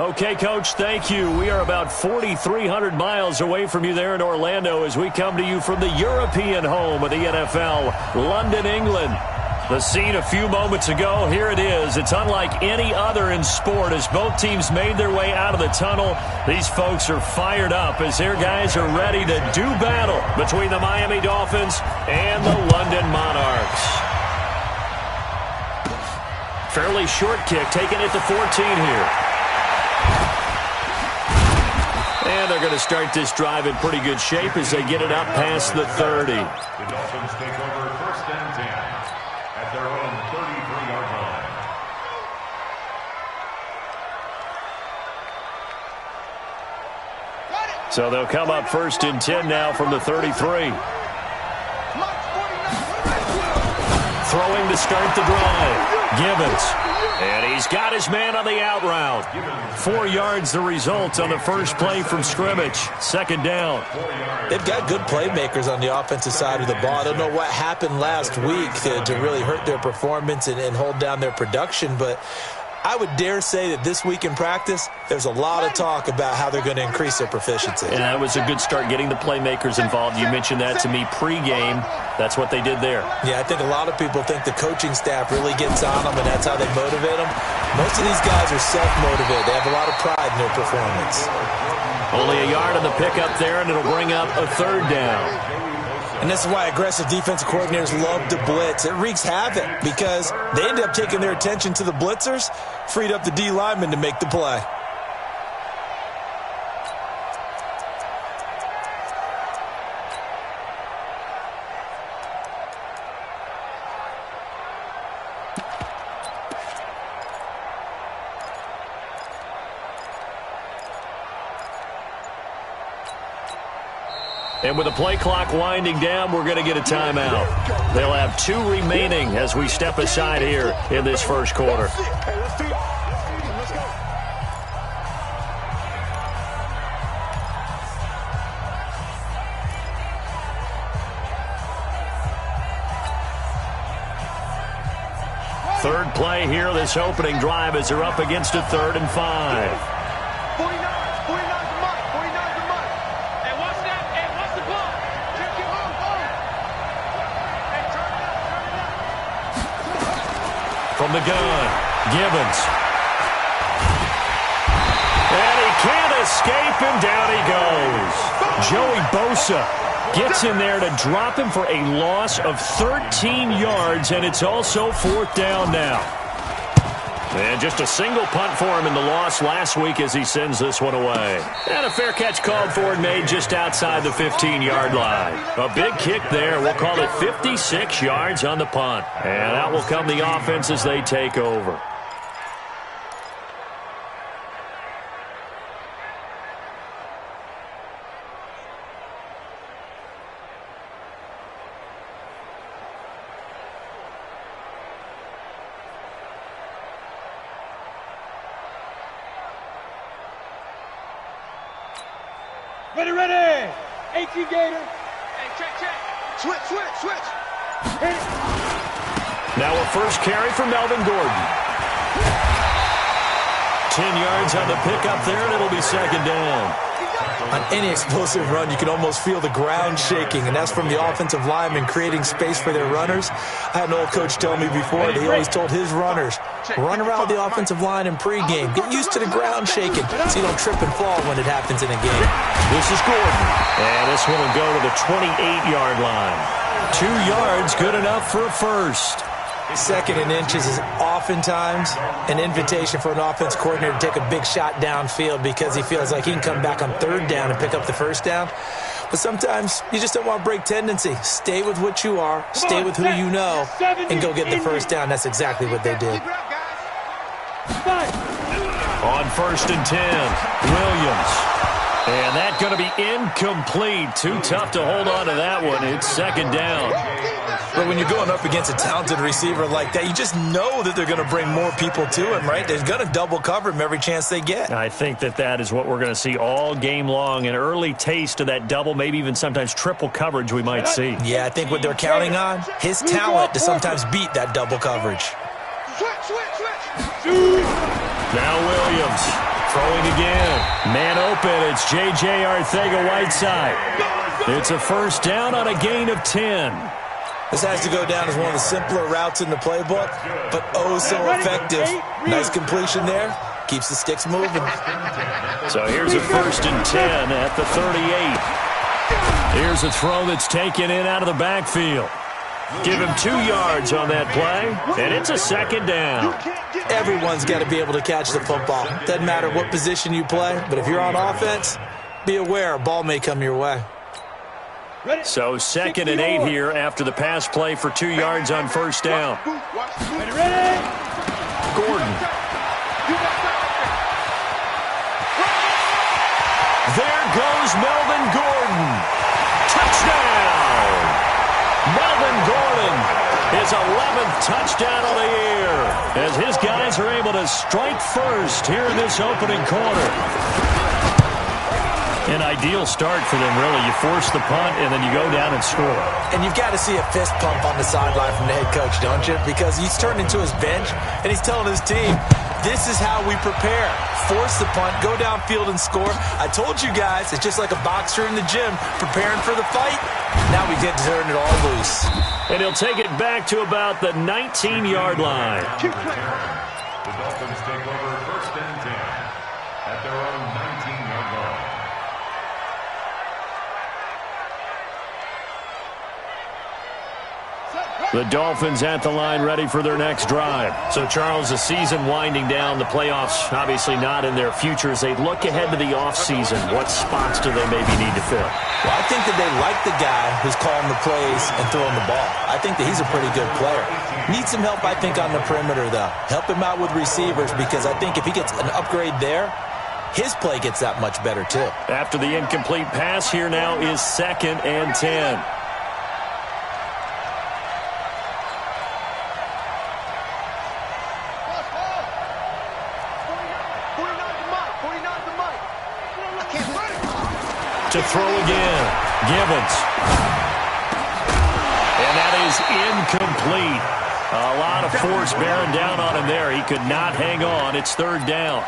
Okay, Coach, thank you. We are about 4,300 miles away from you there in Orlando as we come to you from the European home of the NFL, London, England. The scene a few moments ago, here it is. It's unlike any other in sport as both teams made their way out of the tunnel. These folks are fired up as their guys are ready to do battle between the Miami Dolphins and the London Monarchs. Fairly short kick, taken at the 14 here. And they're going to start this drive in pretty good shape as they get it up past the 30. The Dolphins take over 1st and 10 at their own 33-yard line. So they'll come up 1st and 10 now from the 33. Throwing to start the drive. Gibbons. And he's got his man on the out route. 4 yards the result on the first play from scrimmage. 2nd down. They've got good playmakers on the offensive side of the ball. I don't know what happened last week to really hurt their performance and hold down their production, but I would dare say that this week in practice, there's a lot of talk about how they're going to increase their proficiency. And that was a good start getting the playmakers involved. You mentioned that to me pregame. That's what they did there. Yeah, I think a lot of people think the coaching staff really gets on them, and that's how they motivate them. Most of these guys are self-motivated. They have a lot of pride in their performance. Only a yard on the pickup there, and it'll bring up a 3rd down. And this is why aggressive defensive coordinators love to blitz. It wreaks havoc because they end up taking their attention to the blitzers, freed up the D lineman to make the play. And with the play clock winding down, we're going to get a timeout. They'll have 2 remaining as we step aside here in this first quarter. Third play here, this opening drive as they're up against a 3rd and 5. From the gun, Gibbons. And he can't escape, and down he goes. Joey Bosa gets in there to drop him for a loss of 13 yards, and it's also 4th down now. And just a single punt for him in the loss last week as he sends this one away. And a fair catch called for and made just outside the 15-yard line. A big kick there. We'll call it 56 yards on the punt. And out will come the offense as they take over. Ready. 18 Gator. Hey, check. Switch. Hit it. Now a first carry for Melvin Gordon. 10 yards on the pickup there, and it'll be 2nd down. On any explosive run, you can almost feel the ground shaking, and that's from the offensive linemen creating space for their runners. I had an old coach tell me before that he always told his runners, run around the offensive line in pregame. Get used to the ground shaking so you don't trip and fall when it happens in a game. This is Gordon. And this one will go to the 28-yard line. 2 yards, good enough for a first. 2nd and inches is oftentimes an invitation for an offense coordinator to take a big shot downfield because he feels like he can come back on 3rd down and pick up the 1st down. But sometimes you just don't want to break tendency. Stay with what you are, stay with who you know, and go get the 1st down. That's exactly what they did. On 1st and 10, Williams. And that's going to be incomplete. Too tough to hold on to that one. It's 2nd down. But when you're going up against a talented receiver like that, you just know that they're going to bring more people to him, right? They're going to double cover him every chance they get. I think that is what we're going to see all game long. An early taste of that double, maybe even sometimes triple coverage we might see. Yeah, I think what they're counting on, his talent to sometimes beat that double coverage. Switch. Now Williams Throwing again. Man open. It's J.J. Arcega-Whiteside. It's a first down on a gain of 10. This has to go down as one of the simpler routes in the playbook, but oh so effective. Nice completion there. Keeps the sticks moving. So here's a first and 10 at the 38. Here's a throw that's taken in out of the backfield. Give him 2 yards on that play, and it's a second down. Everyone's got to be able to catch the football. Doesn't matter what position you play, but if you're on offense, be aware a ball may come your way. So 2nd and 8 here after the pass play for 2 yards on first down. Gordon. There goes Melvin Gordon. Touchdown! Melvin Gordon, his 11th touchdown of the year, as his guys are able to strike first here in this opening quarter. An ideal start for them, really. You force the punt, and then you go down and score. And you've got to see a fist pump on the sideline from the head coach, don't you? Because he's turned into his bench, and he's telling his team, this is how we prepare. Force the punt, go downfield and score. I told you guys, it's just like a boxer in the gym preparing for the fight. Now we get to turn it all loose. And he'll take it back to about the 19-yard line. The Dolphins take over first and 10 at their own 19-yard line. The Dolphins at the line ready for their next drive. So, Charles, the season winding down, the playoffs obviously not in their future. As they look ahead to the offseason, what spots do they maybe need to fill? Well, I think that they like the guy who's calling the plays and throwing the ball. I think that he's a pretty good player. Needs some help, I think, on the perimeter, though. Help him out with receivers, because I think if he gets an upgrade there, his play gets that much better, too. After the incomplete pass, here now is 2nd and 10. To throw again, Gibbons. And that is incomplete. A lot of force bearing down on him there. He could not hang on. It's 3rd down.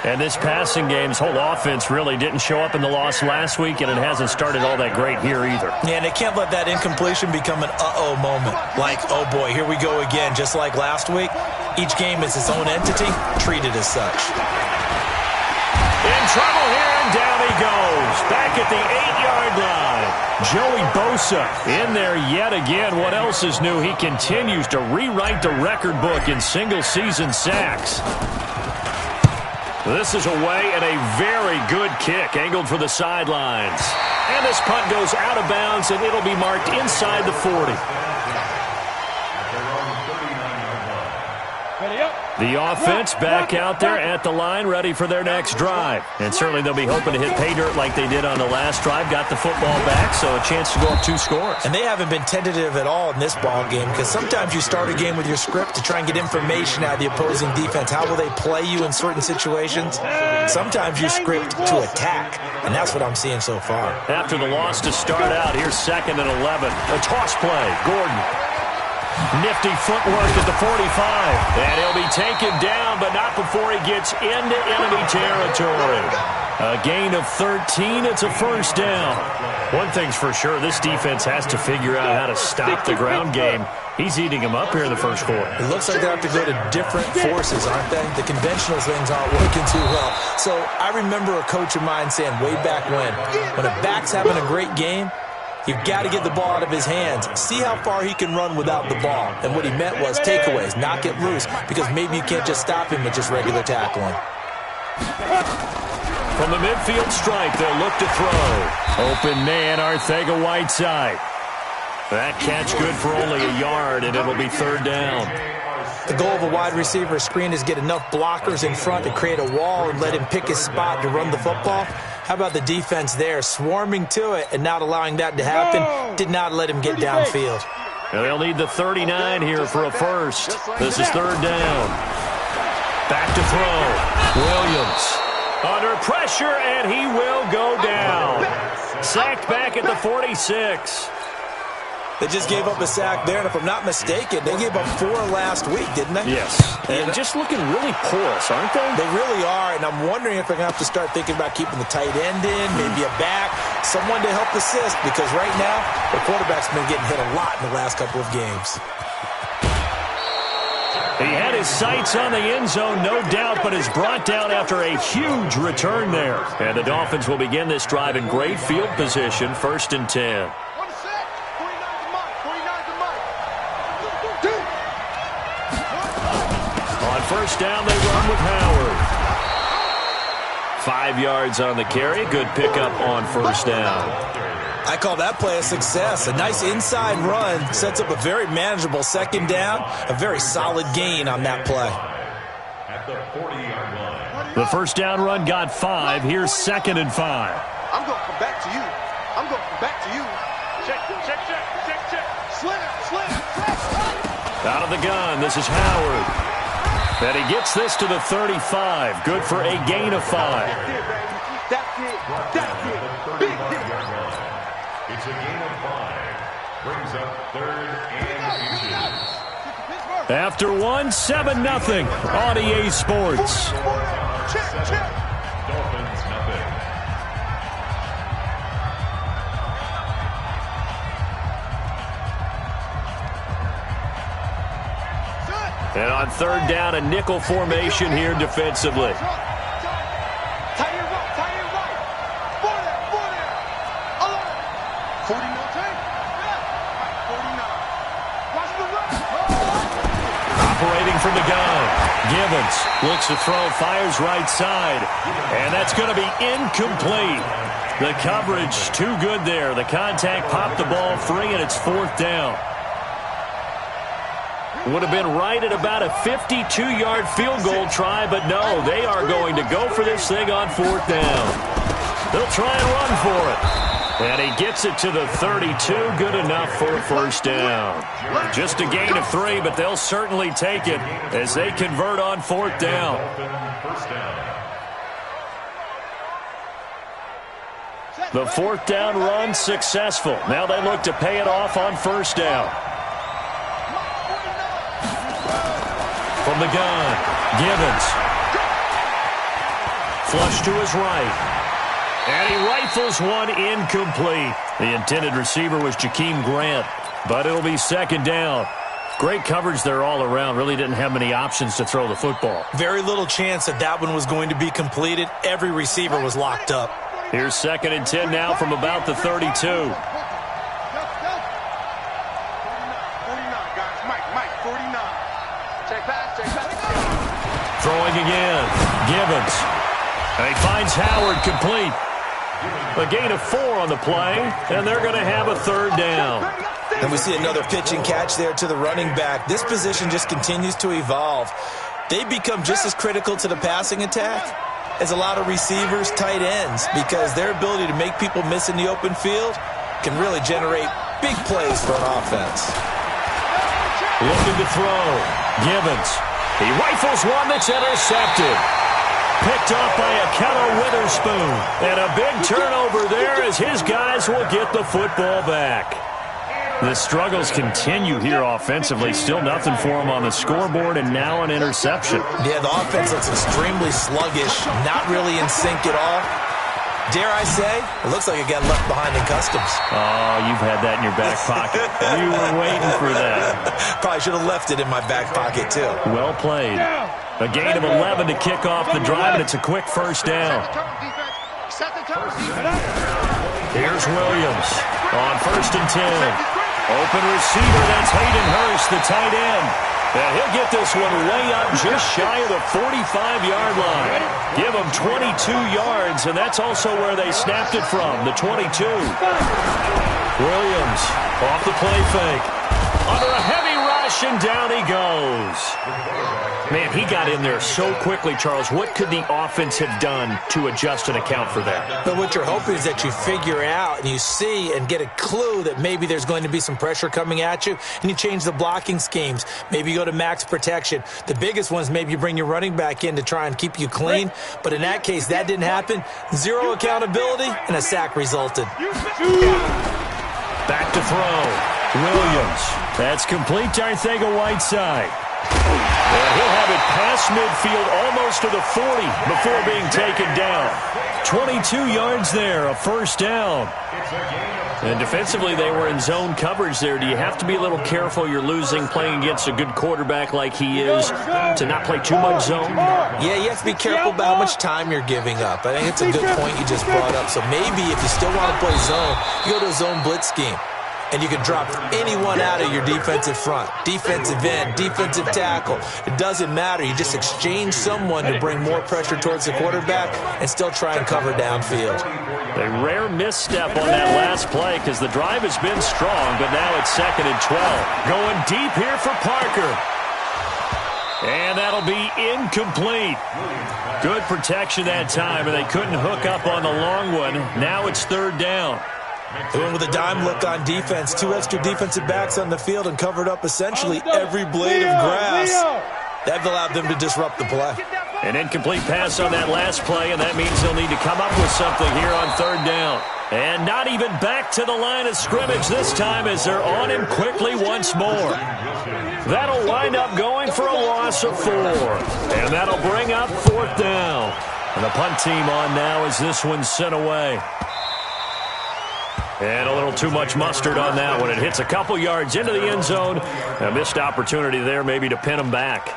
And this passing game's whole offense really didn't show up in the loss last week, and it hasn't started all that great here either. Yeah, and they can't let that incompletion become an uh-oh moment. Like, oh boy, here we go again, just like last week. Each game is its own entity, treated as such. In trouble here, and down he goes. Back at the 8-yard line. Joey Bosa in there yet again. What else is new? He continues to rewrite the record book in single-season sacks. This is away, and a very good kick, angled for the sidelines. And this punt goes out of bounds, and it'll be marked inside the 40. The offense back out there at the line, ready for their next drive. And certainly they'll be hoping to hit pay dirt like they did on the last drive. Got the football back, so a chance to go up 2 scores. And they haven't been tentative at all in this ball game, because sometimes you start a game with your script to try and get information out of the opposing defense. How will they play you in certain situations? Sometimes you script to attack, and that's what I'm seeing so far. After the loss to start out, here's 2nd and 11. A toss play, Gordon. Nifty footwork at the 45. And he'll be taken down, but not before he gets into enemy territory. A gain of 13. It's a first down. One thing's for sure, this defense has to figure out how to stop the ground game. He's eating them up here in the first quarter. It looks like they have to go to different forces, aren't they? The conventional things aren't working too well. So I remember a coach of mine saying way back when a back's having a great game, you've got to get the ball out of his hands. See how far he can run without the ball. And what he meant was takeaways, knock it loose, because maybe you can't just stop him with just regular tackling. From the midfield stripe, they'll look to throw. Open man, Arcega-Whiteside. That catch good for only a yard, and it'll be 3rd down. The goal of a wide receiver screen is get enough blockers in front to create a wall and let him pick his spot to run the football. How about the defense there, swarming to it and not allowing that to happen? Did not let him get downfield. They'll need the 39 here for a first. This is 3rd down. Back to throw. Williams under pressure, and he will go down. Sacked back at the 46. They just gave up a sack there, and if I'm not mistaken, they gave up 4 last week, didn't they? Yes. And just looking really porous, aren't they? They really are, and I'm wondering if they're going to have to start thinking about keeping the tight end in, maybe a back, someone to help assist, because right now, the quarterback's been getting hit a lot in the last couple of games. He had his sights on the end zone, no doubt, but is brought down after a huge return there. And the Dolphins will begin this drive in great field position, 1st and 10. On 1st down, they run with Howard. 5 yards on the carry. Good pickup on 1st down. I call that play a success. A nice inside run sets up a very manageable 2nd down. A very solid gain on that play. At the 40-yard line. The 1st down run got 5. Here's 2nd and 5. I'm going to come back to you. I'm going to come back to you. Check. Slam. Out of the gun, this is Howard. And he gets this to the 35. Good for a gain of 5. That's it. Big hit. It's a gain of 5. Brings up 3rd and inches. After 1, 7-0 on EA Sports. Check. Dolphins nothing. And on 3rd down, a nickel formation here defensively. Tie it right. For there. Alone. 49. Watch the run. Operating from the gun. Gibbons looks to throw, fires right side. And that's going to be incomplete. The coverage too good there. The contact popped the ball free, and it's 4th down. Would have been right at about a 52-yard field goal try, but no, they are going to go for this thing on 4th down. They'll try and run for it. And he gets it to the 32, good enough for a 1st down. Just a gain of 3, but they'll certainly take it as they convert on 4th down. The 4th down run successful. Now they look to pay it off on 1st down. From the gun, Gibbons. Flush to his right. And he rifles one incomplete. The intended receiver was Jakeem Grant, but it'll be 2nd down. Great coverage there all around. Really didn't have many options to throw the football. Very little chance that one was going to be completed. Every receiver was locked up. Here's 2nd and 10 now from about the 32. 49, guys. Mike, 49. Check pass. Throwing again. Gibbons. And he finds Howard complete. A gain of 4 on the play, and they're going to have a 3rd down. And we see another pitch and catch there to the running back. This position just continues to evolve. They become just as critical to the passing attack as a lot of receivers, tight ends, because their ability to make people miss in the open field can really generate big plays for an offense. Looking to throw. Gibbons. He rifles one that's intercepted. Picked off by Akello Witherspoon. And a big turnover there as his guys will get the football back. The struggles continue here offensively. Still nothing for him on the scoreboard, and now an interception. Yeah, the offense looks extremely sluggish, not really in sync at all. Dare I say, it looks like it got left behind in customs. Oh, you've had that in your back pocket. You were waiting for that. Probably should have left it in my back pocket, too. Well played. A gain of 11 to kick off the drive, and it's a quick 1st down. Here's Williams on 1st and 10. Open receiver, that's Hayden Hurst, the tight end. And he'll get this one way up just shy of the 45-yard line. Give him 22 yards, and that's also where they snapped it from, the 22. Williams off the play fake. Under a heavy rush, and down he goes. Man, he got in there so quickly, Charles. What could the offense have done to adjust and account for that? But what you're hoping is that you figure out and you see and get a clue that maybe there's going to be some pressure coming at you, and you change the blocking schemes. Maybe you go to max protection. The biggest one is maybe you bring your running back in to try and keep you clean. But in that case, that didn't happen. Zero accountability, and a sack resulted. Back to throw. Williams. That's complete to Arcega-Whiteside. And he'll have it past midfield almost to the 40 before being taken down. 22 yards there, a first down. And defensively, they were in zone coverage there. Do you have to be a little careful? You're losing playing against a good quarterback like he is to not play too much zone? Yeah, you have to be careful about how much time you're giving up. I think it's a good point you just brought up. So maybe if you still want to play zone, you go to a zone blitz scheme. And you can drop anyone out of your defensive front, defensive end, defensive tackle. It doesn't matter. You just exchange someone to bring more pressure towards the quarterback and still try and cover downfield. A rare misstep on that last play because the drive has been strong, but now it's 2nd and 12. Going deep here for Parker. And that'll be incomplete. Good protection that time, and they couldn't hook up on the long one. Now it's 3rd down. They went with a dime look on defense. 2 extra defensive backs on the field and covered up essentially every blade of grass. That allowed them to disrupt the play. An incomplete pass on that last play, and that means they'll need to come up with something here on 3rd down. And not even back to the line of scrimmage this time as they're on him quickly once more. That'll wind up going for a loss of 4. And that'll bring up 4th down. And the punt team on now as this one's sent away. And a little too much mustard on that one. It hits a couple yards into the end zone. A missed opportunity there maybe to pin them back.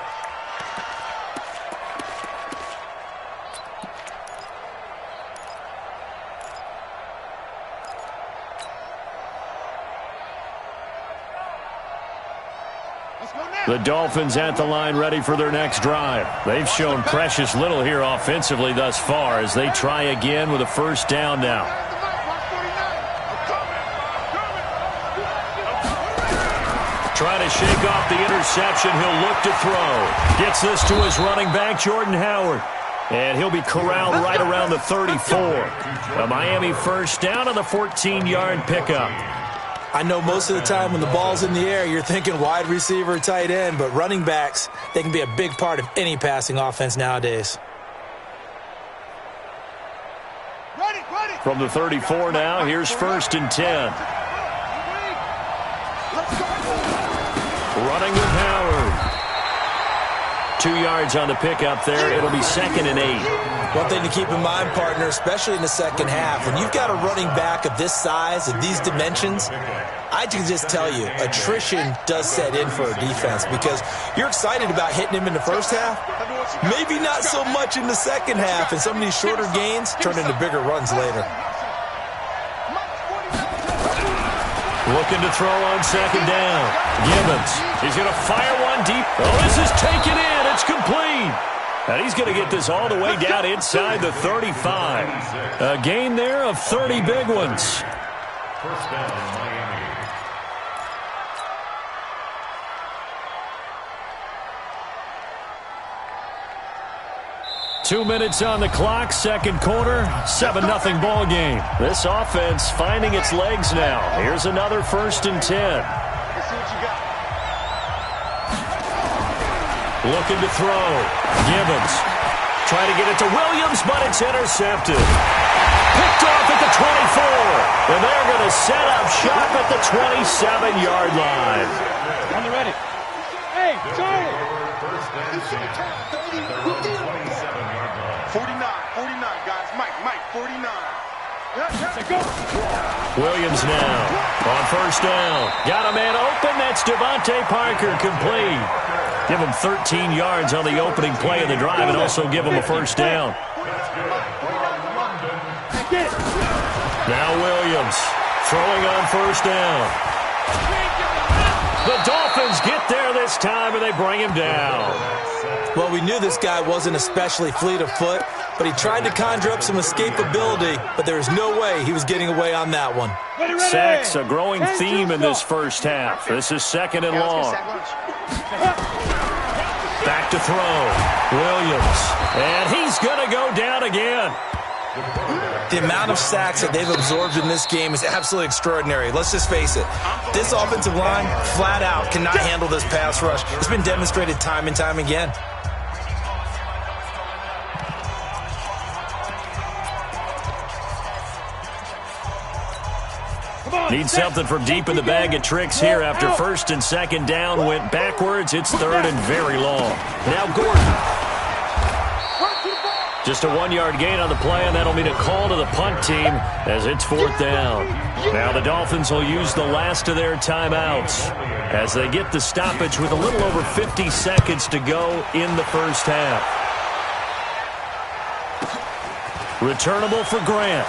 The Dolphins at the line ready for their next drive. They've shown precious little here offensively thus far as they try again with a first down now. Trying to shake off the interception. He'll look to throw. Gets this to his running back, Jordan Howard. And he'll be corralled right around the 34. A Miami first down on the 14-yard pickup. I know most of the time when the ball's in the air, you're thinking wide receiver, tight end, but running backs, they can be a big part of any passing offense nowadays. From the 34 now, here's 1st and 10. Running with Howard. 2 yards on the pickup there. It'll be 2nd and 8. One thing to keep in mind, partner, especially in the second half, when you've got a running back of this size, of these dimensions, I can just tell you, attrition does set in for a defense because you're excited about hitting him in the first half. Maybe not so much in the second half, and some of these shorter gains turn into bigger runs later. Looking to throw on 2nd down. Gibbons. He's going to fire one deep. Oh, this is taken in. It's complete. And he's going to get this all the way down inside the 35. A gain there of 30 big ones. First down, Miami. 2 minutes on the clock, 2nd quarter, 7-0 ball game. This offense finding its legs now. Here's another 1st and 10. Looking to throw. Gibbons. Trying to get it to Williams, but it's intercepted. Picked off at the 24. And they're going to set up shop at the 27-yard line. On the ready. Hey, Charlie. 49, guys. Mike, 49. Williams now on 1st down. Got a man open. That's Devontae Parker, complete. Give him 13 yards on the opening play of the drive and also give him a 1st down. Now Williams throwing on 1st down. The Dolphins get there this time and they bring him down. Well, we knew this guy wasn't especially fleet of foot, but he tried to conjure up some escapability, but there was no way he was getting away on that one. Sacks, a growing theme in this first half. This is 2nd and long. Back to throw. Williams. And he's going to go down again. The amount of sacks that they've absorbed in this game is absolutely extraordinary. Let's just face it. This offensive line, flat out, cannot handle this pass rush. It's been demonstrated time and time again. Need something from deep in the bag of tricks here after first and second down went backwards. It's third and very long. Now Gordon. Just a 1-yard gain on the play, and that'll mean a call to the punt team as it's fourth down. Now the Dolphins will use the last of their timeouts as they get the stoppage with a little over 50 seconds to go in the first half. Returnable for Grant.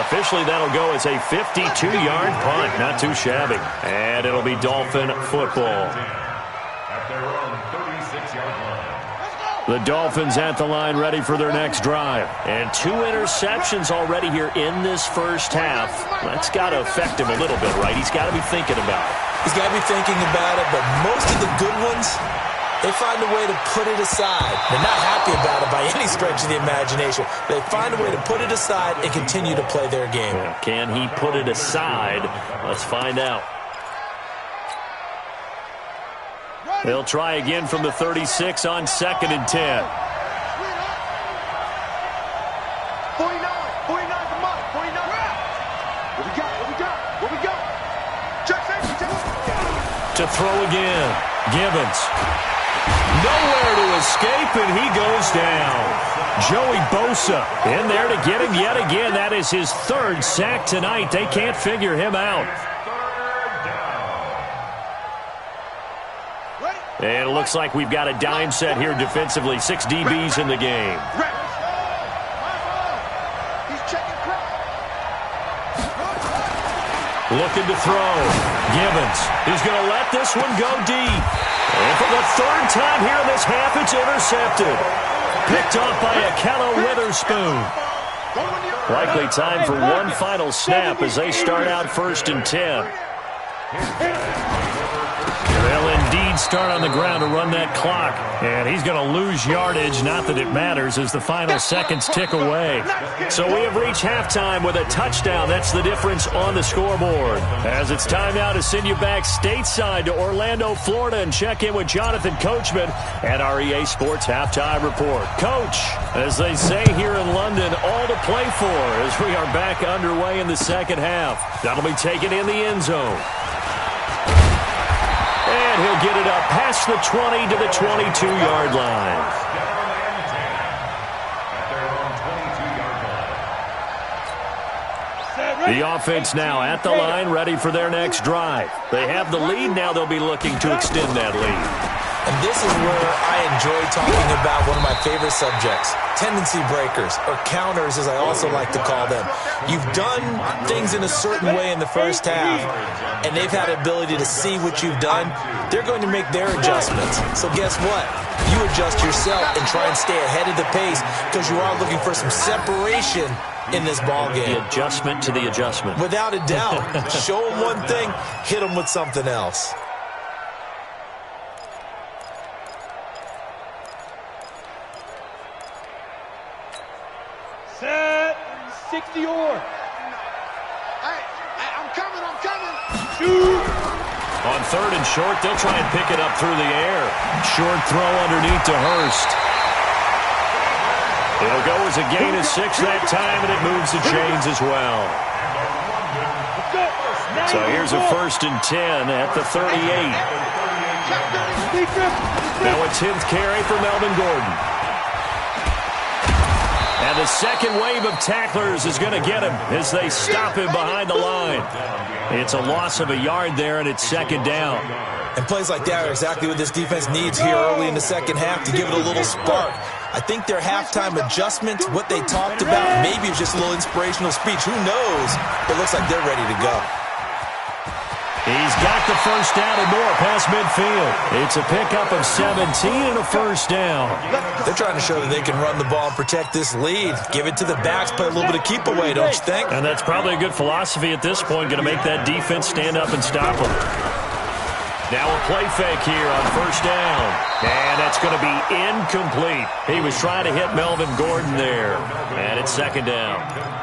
Officially, that'll go as a 52-yard punt. Not too shabby. And it'll be Dolphin football. At their own 36-yard line. The Dolphins at the line ready for their next drive. And 2 interceptions already here in this first half. That's got to affect him a little bit, right? He's got to be thinking about it. He's got to be thinking about it, but most of the good ones, they find a way to put it aside. They're not happy about it by any stretch of the imagination. They find a way to put it aside and continue to play their game. Yeah, can he put it aside? Let's find out. They'll try again from the 36 on 2nd and 10. 49 for Mike, 49. What we got? Check safety. To throw again. Gibbons. Nowhere to escape, and he goes down. Joey Bosa in there to get him yet again. That is his 3rd sack tonight. They can't figure him out. And it looks like we've got a dime set here defensively. 6 DBs in the game. Looking to throw. Gibbons. He's going to let this one go deep. And for the 3rd time here in this half, it's intercepted. Picked off by Akello Witherspoon. Likely time for one final snap as they start out 1st and 10. They'll indeed start on the ground to run that clock. And he's going to lose yardage. Not that it matters as the final seconds tick away. So we have reached halftime with a touchdown. That's the difference on the scoreboard. As it's time now to send you back stateside to Orlando, Florida, and check in with Jonathan Coachman at our EA Sports Halftime Report. Coach, as they say here in London, all to play for as we are back underway in the second half. That'll be taken in the end zone. And he'll get it up past the 20 to the 22-yard line. The offense now at the line, ready for their next drive. They have the lead. Now they'll be looking to extend that lead. And this is where I enjoy talking about one of my favorite subjects, tendency breakers, or counters as I also like to call them. You've done things in a certain way in the first half, and they've had the ability to see what you've done. They're going to make their adjustments. So guess what? You adjust yourself and try and stay ahead of the pace because you are looking for some separation in this ball game. The adjustment to the adjustment. Without a doubt. Show them one thing, hit them with something else. Set 60 or. Hey, I'm coming. Shoot. On 3rd and short, they'll try and pick it up through the air. Short throw underneath to Hurst. It'll go as a gain of 6 that time, and it moves the chains as well. So here's a 1st and 10 at the 38. Now a 10th carry for Melvin Gordon. And the second wave of tacklers is going to get him as they stop him behind the line. It's a loss of a yard there, and it's 2nd down. And plays like that are exactly what this defense needs here early in the second half to give it a little spark. I think their halftime adjustments, what they talked about, maybe it's just a little inspirational speech. Who knows? But it looks like they're ready to go. He's got the first down and more past midfield. It's a pickup of 17 and a first down. They're trying to show that they can run the ball and protect this lead. Give it to the backs, play a little bit of keep away, don't you think? And that's probably a good philosophy at this point, going to make that defense stand up and stop them. Now a play fake here on 1st down. And that's going to be incomplete. He was trying to hit Melvin Gordon there. And it's 2nd down.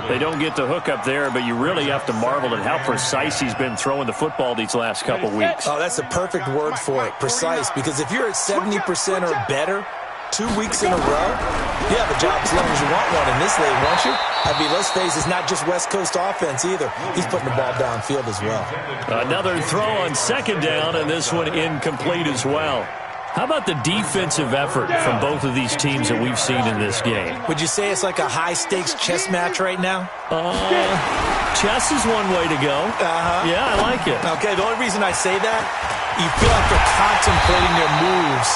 They don't get the hook up there, but you really have to marvel at how precise he's been throwing the football these last couple weeks. Oh, that's the perfect word for it, precise. Because if you're at 70% or better, 2 weeks in a row? You have a job as long as you want one in this league, won't you? I mean, let's face it, it's not just West Coast offense either. He's putting the ball downfield as well. Another throw on second down, and this one incomplete as well. How about the defensive effort from both of these teams that we've seen in this game? Would you say it's like a high-stakes chess match right now? Chess is one way to go. Yeah, I like it. Okay, the only reason I say that, you feel like they're contemplating their moves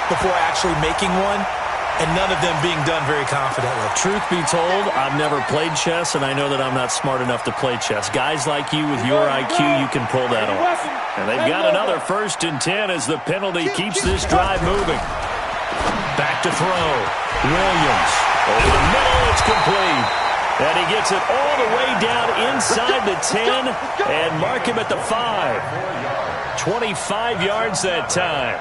before actually making one, and none of them being done very confidently. Truth be told, I've never played chess, and I know that I'm not smart enough to play chess. Guys like you with your IQ, you can pull that off. And they've got another 1st and 10 as the penalty keeps this drive moving. Back to throw. Williams. Over the middle, it's complete. And he gets it all the way down inside the 10 and mark him at the 5. 25 yards that time.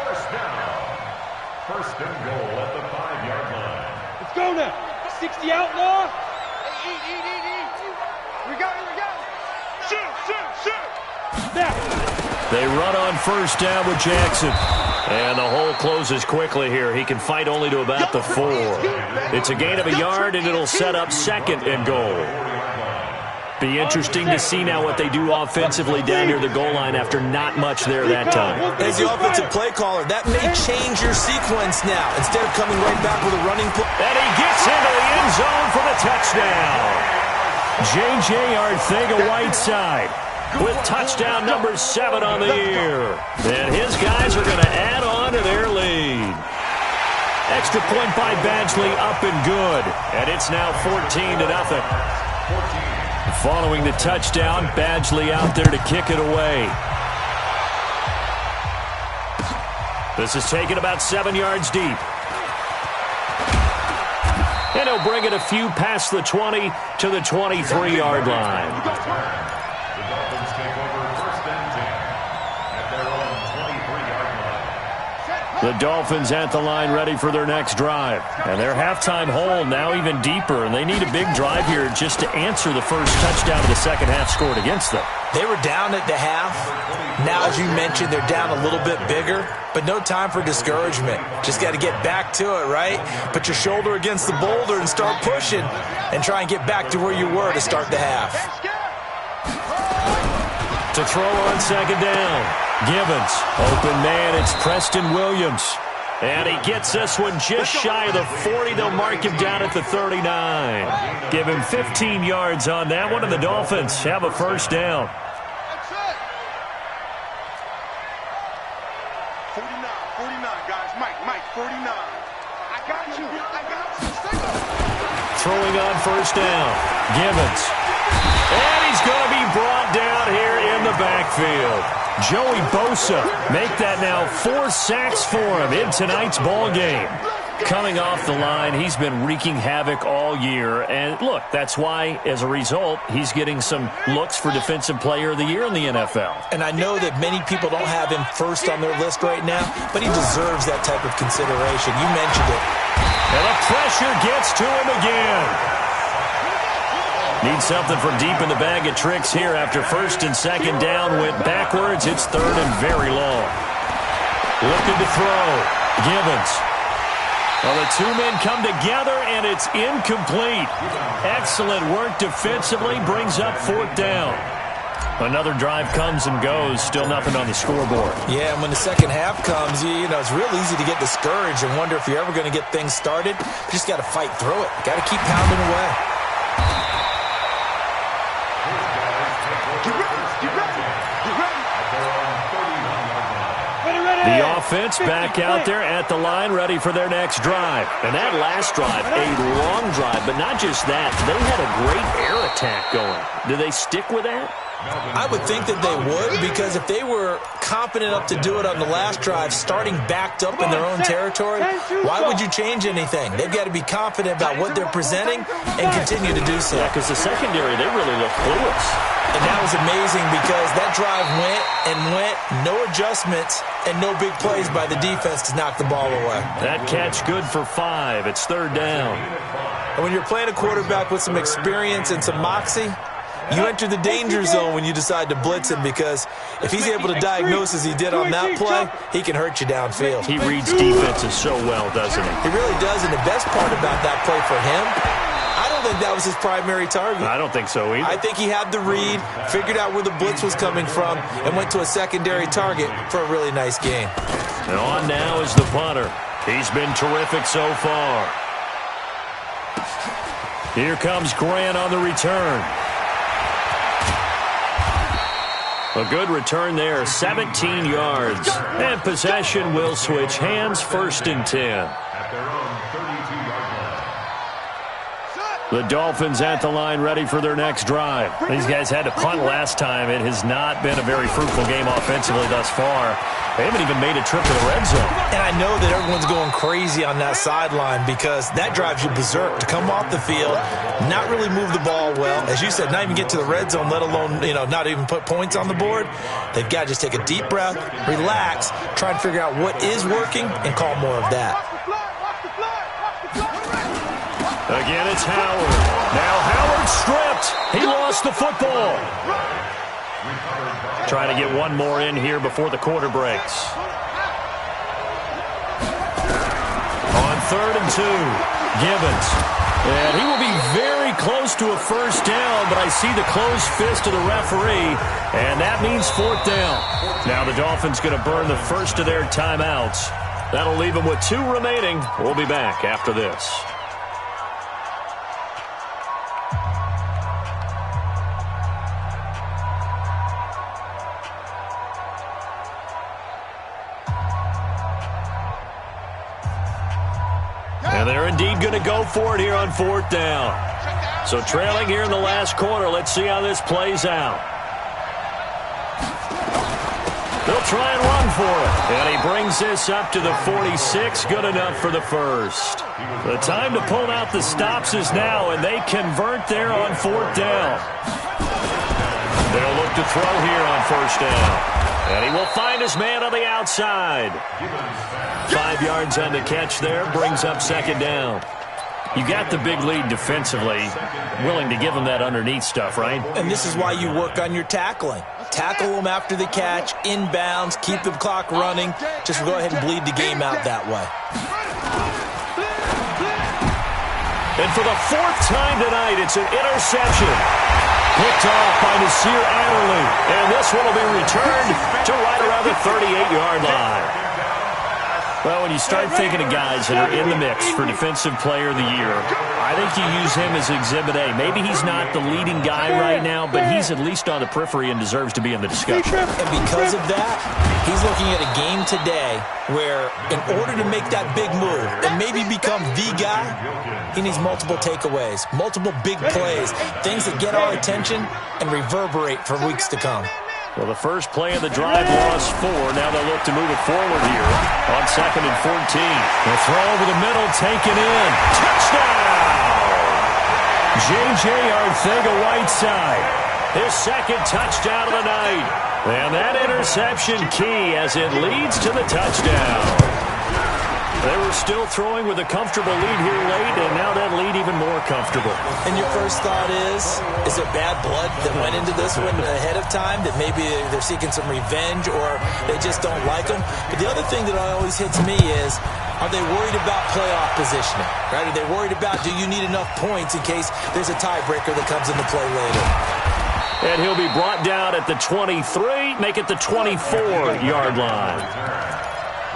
First down. First and goal at the 5-yard line. Let's go now. 60 outlaw. We got it. Shoot. They run on first down with Jackson. And the hole closes quickly here. He can fight only to about the 4. It's a gain of a yard, and it'll set up 2nd and goal. Be interesting to see now what they do offensively down near the goal line after not much there that time. As the offensive play caller, that may change your sequence now. Instead of coming right back with a running play. And he gets into the end zone for the touchdown. J.J. Arcega-Whiteside with touchdown number 7 on the year. And his guys are going to add on to their lead. Extra point by Badgley up and good. And it's now 14-0. Following the touchdown, Badgley out there to kick it away. This is taken about 7 yards deep. And he'll bring it a few past the 20 to the 23-yard line. The Dolphins take over 1st and 10 at their own 23-yard line. The Dolphins at the line ready for their next drive. And their halftime hole now even deeper, and they need a big drive here just to answer the first touchdown of the second half scored against them. They were down at the half. Now, as you mentioned, they're down a little bit bigger, but no time for discouragement. Just got to get back to it, right? Put your shoulder against the boulder and start pushing and try and get back to where you were to start the half. To throw on second down. Gibbons. Open man, it's Preston Williams. And he gets this one just shy of the 40. They'll mark him down at the 39. Give him 15 yards on that one, and the Dolphins have a first down. 49, guys. Mike, 49. I got you. Throwing on first down. Gibbons. And he's going to be brought down here in the backfield. Joey Bosa make that now 4 sacks for him in tonight's ball game. Coming off the line, he's been wreaking havoc all year. And look, that's why, as a result, he's getting some looks for Defensive Player of the Year in the NFL. And I know that many people don't have him first on their list right now, but he deserves that type of consideration. You mentioned it. And the pressure gets to him again. Need something from deep in the bag of tricks here after first and second down went backwards. It's 3rd and very long. Looking to throw. Gibbons. Well, the 2 men come together, and it's incomplete. Excellent work defensively. Brings up 4th down. Another drive comes and goes. Still nothing on the scoreboard. Yeah, and when the second half comes, you know, it's real easy to get discouraged and wonder if you're ever going to get things started. You just got to fight through it. Got to keep pounding away. The offense back out there at the line ready for their next drive. And that last drive, a long drive, but not just that. They had a great air attack going. Do they stick with that? I would think that they would, because if they were confident enough to do it on the last drive, starting backed up in their own territory, why would you change anything? They've got to be confident about what they're presenting and continue to do so. Yeah, because the secondary, they really look clueless. And that was amazing because that drive went, no adjustments, and no big plays by the defense to knock the ball away. That catch good for 5. It's 3rd down. And when you're playing a quarterback with some experience and some moxie, you enter the danger zone when you decide to blitz him, because if he's able to diagnose as he did on that play, he can hurt you downfield. He reads defenses so well, doesn't he? He really does, and the best part about that play for him, I don't think that was his primary target. I don't think so either. I think he had the read, figured out where the blitz was coming from, and went to a secondary target for a really nice game. And on now is the punter. He's been terrific so far. Here comes Grant on the return. A good return there, 17 yards. And possession will switch hands, 1st and 10. At their own 32-yard line. The Dolphins at the line, ready for their next drive. These guys had to punt last time. It has not been a very fruitful game offensively thus far. They haven't even made a trip to the red zone. And I know that everyone's going crazy on that sideline, because that drives you berserk to come off the field, not really move the ball well. As you said, not even get to the red zone, let alone, not even put points on the board. They've got to just take a deep breath, relax, try and figure out what is working, and call more of that. Again, it's Howard. Now Howard stripped. He lost the football. Trying to get one more in here before the quarter breaks. On 3rd and 2, Gibbons. And he will be very close to a first down, but I see the closed fist of the referee, and that means 4th down. Now the Dolphins going to burn the first of their timeouts. That'll leave them with 2 remaining. We'll be back after this. And they're indeed going to go for it here on 4th down. So trailing here in the last quarter, let's see how this plays out. They'll try and run for it. And he brings this up to the 46, good enough for the first. The time to pull out the stops is now, and they convert there on 4th down. They'll look to throw here on 1st down. And he will find his man on the outside. 5 yards on the catch there, brings up 2nd down. You got the big lead defensively, willing to give him that underneath stuff, right? And this is why you work on your tackling. Tackle them after the catch, inbounds, keep the clock running. Just go ahead and bleed the game out that way. And for the 4th time tonight, it's an interception. Picked off by Nasir Adderley. And this one will be returned to right around the 38-yard line. Well, when you start thinking of guys that are in the mix for Defensive Player of the Year, I think you use him as Exhibit A. Maybe he's not the leading guy right now, but he's at least on the periphery and deserves to be in the discussion. And because of that, he's looking at a game today where in order to make that big move and maybe become the guy, he needs multiple takeaways, multiple big plays, things that get our attention and reverberate for weeks to come. Well, the first play of the drive lost 4. Now they'll look to move it forward here on 2nd and 14. The throw over the middle, taken in. Touchdown! J.J. Arcega-Whiteside, his 2nd touchdown of the night. And that interception key as it leads to the touchdown. They were still throwing with a comfortable lead here late, and now that lead even more comfortable. And your first thought is it bad blood that went into this one ahead of time, that maybe they're seeking some revenge or they just don't like them? But the other thing that always hits me is, are they worried about playoff positioning? Right? Are they worried about, do you need enough points in case there's a tiebreaker that comes into play later? And he'll be brought down at the 23, make it the 24-yard line.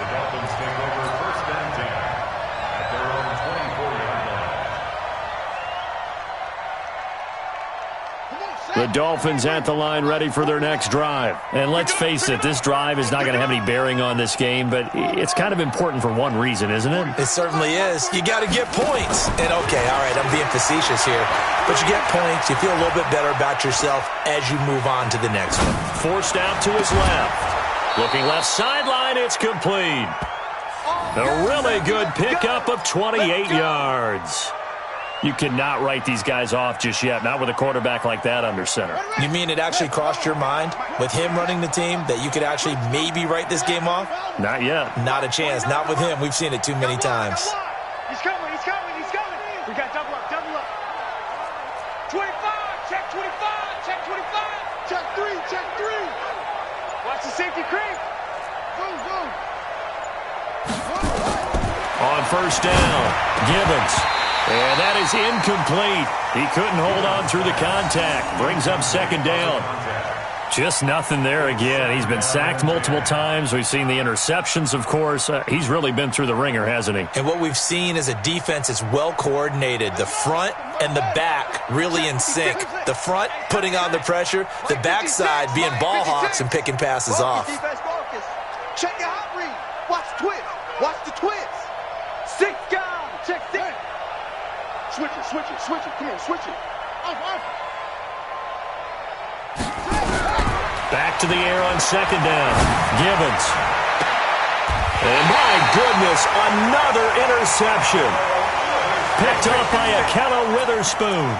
The Dolphins take over 1st and 10 at their own 24-yard line. The Dolphins at the line, ready for their next drive. And let's face it, this drive is not going to have any bearing on this game, but it's kind of important for one reason, isn't it? It certainly is. You got to get points. And okay, all right, I'm being facetious here, but you get points, you feel a little bit better about yourself as you move on to the next one. Forced out to his left. Looking left sideline, it's complete. A really good pickup of 28 yards. You cannot write these guys off just yet, not with a quarterback like that under center. You mean it actually crossed your mind with him running the team that you could actually maybe write this game off? Not yet. Not a chance. Not with him. We've seen it too many times. He's coming, he's coming, he's coming. We got double up, double up. 25, check 25, check 25. Check three, check three. Watch the safety creep. Go, go. On first down, Gibbons. And that is incomplete. He couldn't hold on through the contact. Brings up second down. Just nothing there again. He's been sacked multiple times. We've seen the interceptions, of course. He's really been through the ringer, hasn't he? And what we've seen is a defense that's well coordinated. The front and the back really in sync. The front putting on the pressure, the backside being ball hawks and picking passes off. Check your hot read. Watch the twist. Watch the twist. 6 down, check 6. Switch it, switch it, switch it. Come on, switch it. Off. Back to the air on second down. Gibbons. And my goodness, another interception. Picked off by Akella Witherspoon.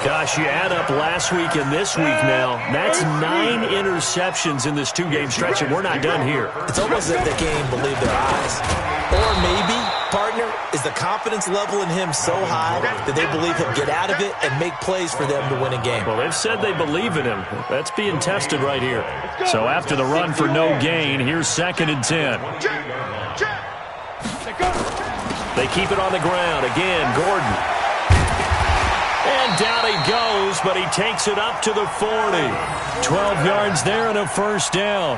Gosh, you add up last week and this week now. That's 9 interceptions in this 2-game stretch, and we're not done here. It's almost as if they can't even believe their eyes. Or maybe, partner, is the confidence level in him so high that they believe he'll get out of it and make plays for them to win a game. Well, they've said they believe in him. That's being tested right here. So after the run for no gain, here's 2nd and 10. They keep it on the ground. Again, Gordon. And down he goes, but he takes it up to the 40. 12 yards there and a first down.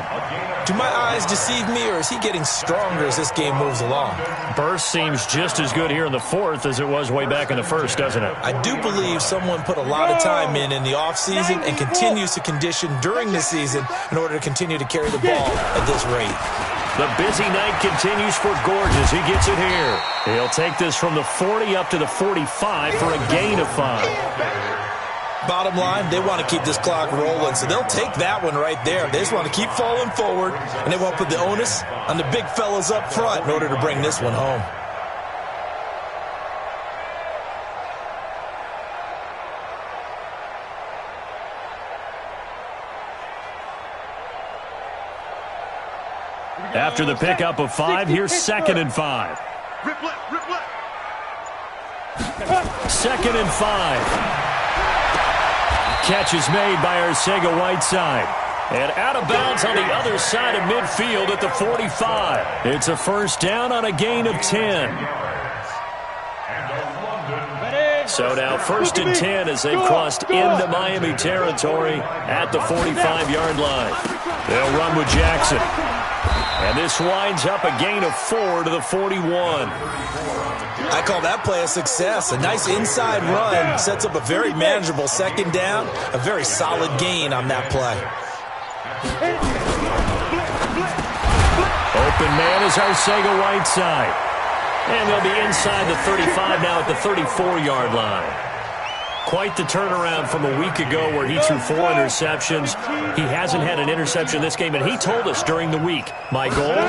Do my eyes deceive me, or is he getting stronger as this game moves along? Burst seems just as good here in the 4th as it was way back in the 1st, doesn't it? I do believe someone put a lot of time in the offseason and continues to condition during the season in order to continue to carry the ball at this rate. The busy night continues for Gordon as he gets it here. He'll take this from the 40 up to the 45 for a gain of 5. Bottom line, they want to keep this clock rolling, so they'll take that one right there. They just want to keep falling forward, and they want to put the onus on the big fellas up front in order to bring this one home. After the pickup of 5, here's 2nd and 5. Rip left, rip left. 2nd and 5. Catch is made by Arcega-Whiteside. And out of bounds on the other side of midfield at the 45. It's a first down on a gain of 10. So now 1st and 10 as they've crossed into Miami territory at the 45-yard line. They'll run with Jackson. And this winds up a gain of 4 to the 41. I call that play a success. A nice inside run sets up a very manageable 2nd down. A very solid gain on that play. Open man is Arcega-Whiteside. And they'll be inside the 35 now at the 34-yard line. Quite the turnaround from a week ago where he threw 4 interceptions. He hasn't had an interception this game, and he told us during the week, my goal,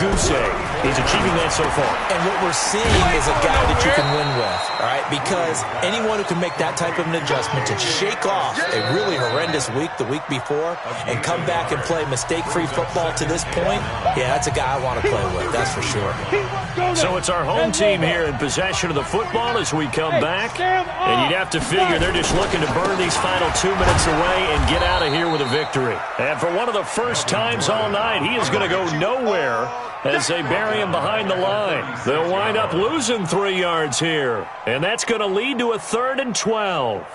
goose egg. He's achieving that so far. And what we're seeing is a guy that you can win with, all right? Because anyone who can make that type of an adjustment to shake off a really horrendous week the week before and come back and play mistake-free football to this point, yeah, that's a guy I want to play with, that's for sure. So it's our home team here in possession of the football as we come back. And you'd have to figure they're just looking to burn these final 2 minutes away and get out of here with a victory. And for one of the first times all night, he is going to go nowhere as they bury him behind the line. They'll wind up losing 3 yards here. And that's going to lead to a 3rd and 12.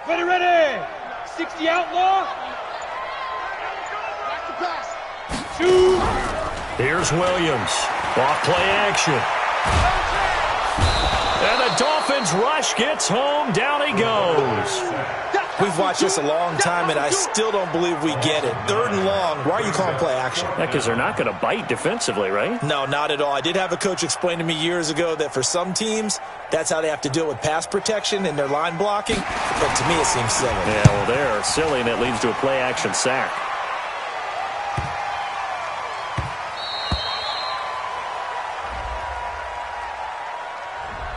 Ready. 60 outlaw. Back to pass. 2. Here's Williams. Off play action. And the Dolphins rush gets home. Down he goes. We've watched this a long time, and I still don't believe we get it. 3rd and long. Why are you calling play action? Because they're not going to bite defensively, right? No, not at all. I did have a coach explain to me years ago that for some teams, that's how they have to deal with pass protection and their line blocking. But to me, it seems silly. Yeah, well, they're silly, and it leads to a play action sack.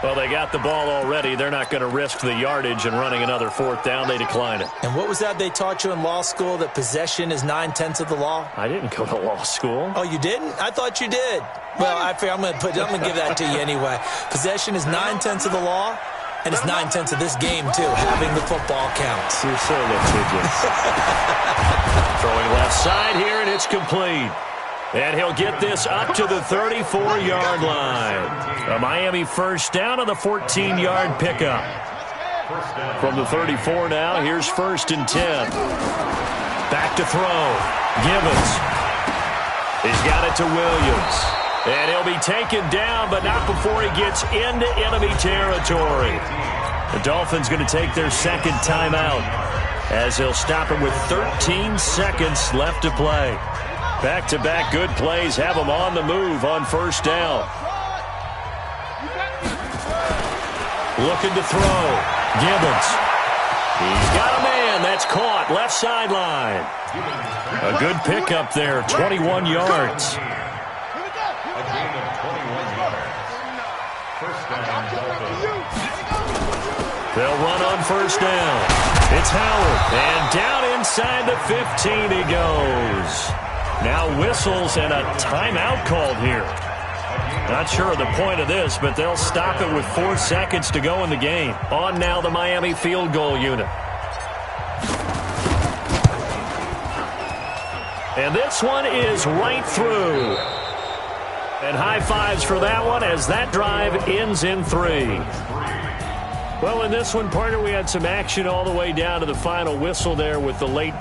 Well, they got the ball already. They're not going to risk the yardage and running another 4th down. They decline it. And what was that they taught you in law school, that possession is 9/10 of the law? I didn't go to law school. Oh, you didn't? I thought you did. Well, I'm going to give that to you anyway. Possession is 9/10 of the law, and it's 9/10 of this game, too. Having the football counts. You're so litigious. Throwing left side here, and it's complete. And he'll get this up to the 34-yard line. A Miami 1st down on the 14-yard pickup. From the 34 now, here's 1st and 10. Back to throw. Gibbons. He's got it to Williams. And he'll be taken down, but not before he gets into enemy territory. The Dolphins going to take their 2nd timeout as they'll stop him with 13 seconds left to play. Back-to-back good plays have him on the move on 1st down. Looking to throw. Gibbons. He's got a man. That's caught. Left sideline. A good pickup there. 21 yards. A gain of 21 yards. 1st down, Dolphins. They'll run on 1st down. It's Howard. And down inside the 15 he goes. Now whistles and a timeout called here. Not sure of the point of this, but they'll stop it with 4 seconds to go in the game. On now the Miami field goal unit. And this one is right through. And high fives for that one as that drive ends in 3. Well, in this one, partner, we had some action all the way down to the final whistle there with the late